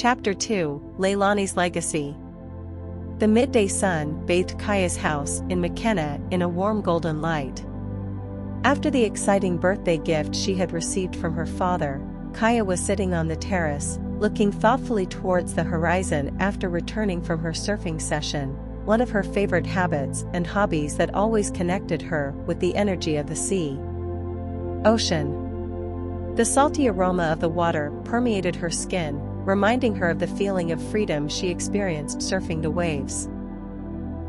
Chapter 2, Leilani's Legacy. The midday sun bathed Kaia's house in McKenna in a warm golden light. After the exciting birthday gift she had received from her father, Kaía was sitting on the terrace, looking thoughtfully towards the horizon after returning from her surfing session, one of her favorite habits and hobbies that always connected her with the energy of the sea. Ocean. The salty aroma of the water permeated her skin, reminding her of the feeling of freedom she experienced surfing the waves.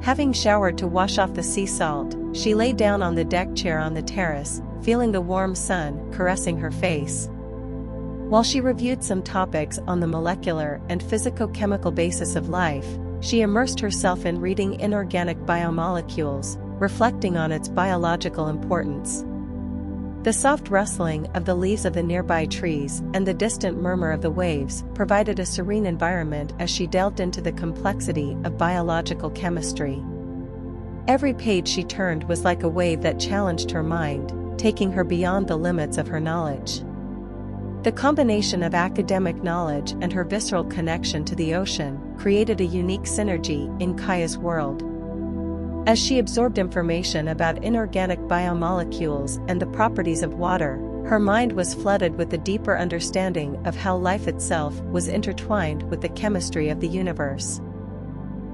Having showered to wash off the sea salt, she lay down on the deck chair on the terrace, feeling the warm sun caressing her face. While she reviewed some topics on the molecular and physico-chemical basis of life, she immersed herself in reading inorganic biomolecules, reflecting on its biological importance. The soft rustling of the leaves of the nearby trees and the distant murmur of the waves provided a serene environment as she delved into the complexity of biological chemistry. Every page she turned was like a wave that challenged her mind, taking her beyond the limits of her knowledge. The combination of academic knowledge and her visceral connection to the ocean created a unique synergy in Kaia's world. As she absorbed information about inorganic biomolecules and the properties of water, her mind was flooded with a deeper understanding of how life itself was intertwined with the chemistry of the universe.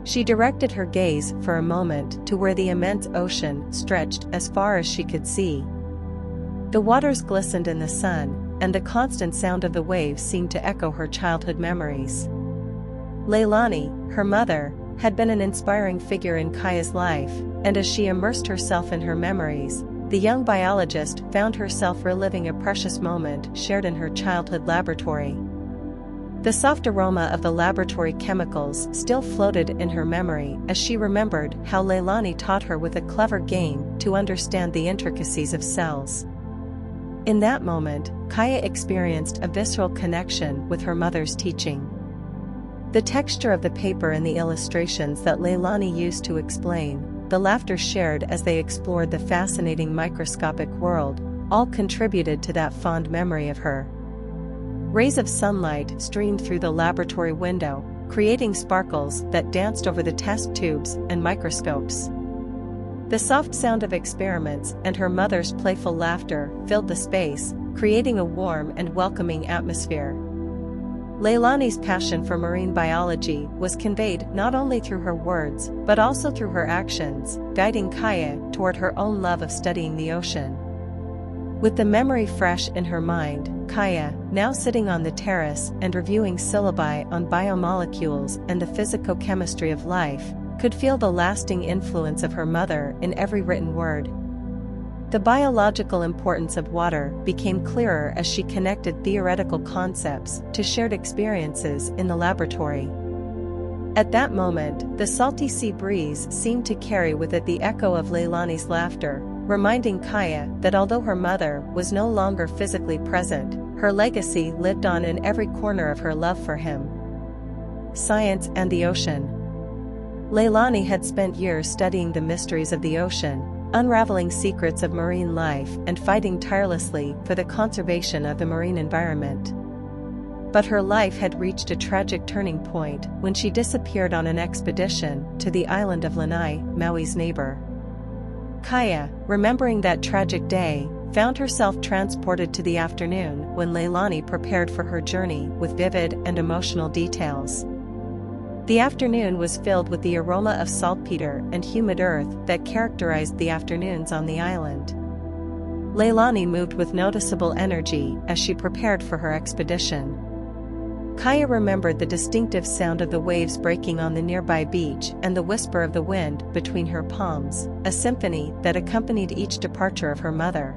She directed her gaze for a moment to where the immense ocean stretched as far as she could see. The waters glistened in the sun, and the constant sound of the waves seemed to echo her childhood memories. Leilani, her mother, had been an inspiring figure in Kaia's life, and as she immersed herself in her memories, the young biologist found herself reliving a precious moment shared in her childhood laboratory. The soft aroma of the laboratory chemicals still floated in her memory as she remembered how Leilani taught her with a clever game to understand the intricacies of cells. In that moment, Kaía experienced a visceral connection with her mother's teaching. The texture of the paper and the illustrations that Leilani used to explain, the laughter shared as they explored the fascinating microscopic world, all contributed to that fond memory of her. Rays of sunlight streamed through the laboratory window, creating sparkles that danced over the test tubes and microscopes. The soft sound of experiments and her mother's playful laughter filled the space, creating a warm and welcoming atmosphere. Leilani's passion for marine biology was conveyed not only through her words but also through her actions, guiding Kaía toward her own love of studying the ocean. With the memory fresh in her mind, Kaía, now sitting on the terrace and reviewing syllabi on biomolecules and the physico-chemistry of life, could feel the lasting influence of her mother in every written word. The biological importance of water became clearer as she connected theoretical concepts to shared experiences in the laboratory. At that moment, the salty sea breeze seemed to carry with it the echo of Leilani's laughter, reminding Kaía that although her mother was no longer physically present, her legacy lived on in every corner of her love for him. Science and the ocean. Leilani had spent years studying the mysteries of the ocean, unraveling secrets of marine life and fighting tirelessly for the conservation of the marine environment. But her life had reached a tragic turning point when she disappeared on an expedition to the island of Lanai, Maui's neighbor. Kaía, remembering that tragic day, found herself transported to the afternoon when Leilani prepared for her journey with vivid and emotional details. The afternoon was filled with the aroma of saltpeter and humid earth that characterized the afternoons on the island. Leilani moved with noticeable energy as she prepared for her expedition. Kaía remembered the distinctive sound of the waves breaking on the nearby beach and the whisper of the wind between her palms, a symphony that accompanied each departure of her mother.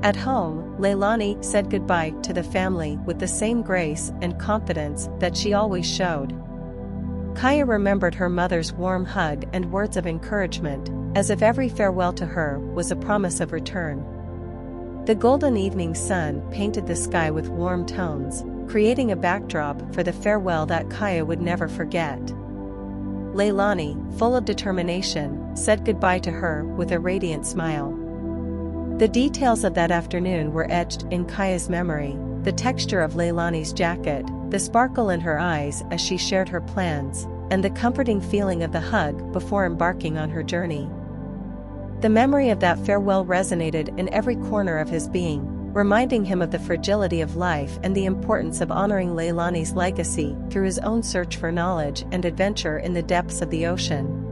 At home, Leilani said goodbye to the family with the same grace and confidence that she always showed. Kaía remembered her mother's warm hug and words of encouragement, as if every farewell to her was a promise of return. The golden evening sun painted the sky with warm tones, creating a backdrop for the farewell that Kaía would never forget. Leilani, full of determination, said goodbye to her with a radiant smile. The details of that afternoon were etched in Kaia's memory, the texture of Leilani's jacket, the sparkle in her eyes as she shared her plans, and the comforting feeling of the hug before embarking on her journey. The memory of that farewell resonated in every corner of his being, reminding him of the fragility of life and the importance of honoring Leilani's legacy through his own search for knowledge and adventure in the depths of the ocean.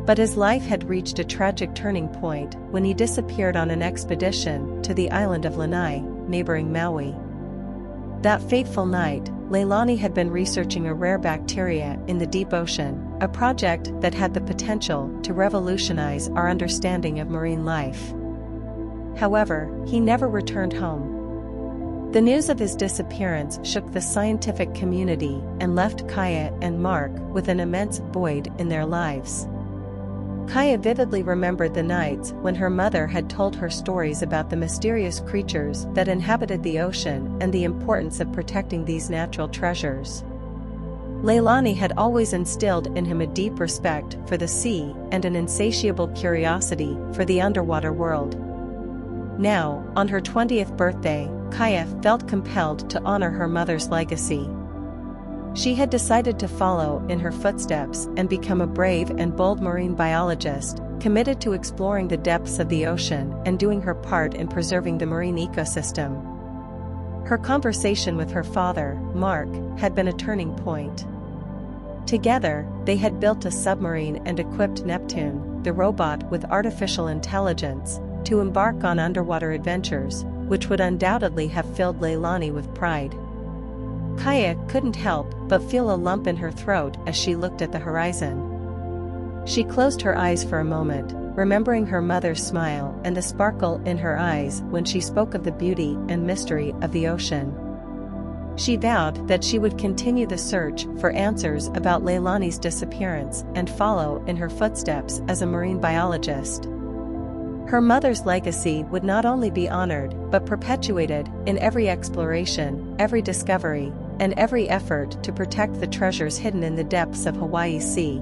But his life had reached a tragic turning point when he disappeared on an expedition to the island of Lanai, neighboring Maui. That fateful night, Leilani had been researching a rare bacteria in the deep ocean, a project that had the potential to revolutionize our understanding of marine life. However, he never returned home. The news of his disappearance shook the scientific community and left Kaía and Mark with an immense void in their lives. Kaía vividly remembered the nights when her mother had told her stories about the mysterious creatures that inhabited the ocean and the importance of protecting these natural treasures. Leilani had always instilled in him a deep respect for the sea and an insatiable curiosity for the underwater world. Now, on her 20th birthday, Kaía felt compelled to honor her mother's legacy. She had decided to follow in her footsteps and become a brave and bold marine biologist, committed to exploring the depths of the ocean and doing her part in preserving the marine ecosystem. Her conversation with her father, Mark, had been a turning point. Together, they had built a submarine and equipped Neptune, the robot with artificial intelligence, to embark on underwater adventures, which would undoubtedly have filled Leilani with pride. Kaía couldn't help but feel a lump in her throat as she looked at the horizon. She closed her eyes for a moment, remembering her mother's smile and the sparkle in her eyes when she spoke of the beauty and mystery of the ocean. She vowed that she would continue the search for answers about Leilani's disappearance and follow in her footsteps as a marine biologist. Her mother's legacy would not only be honored but perpetuated in every exploration, every discovery, and every effort to protect the treasures hidden in the depths of Hawaii's sea.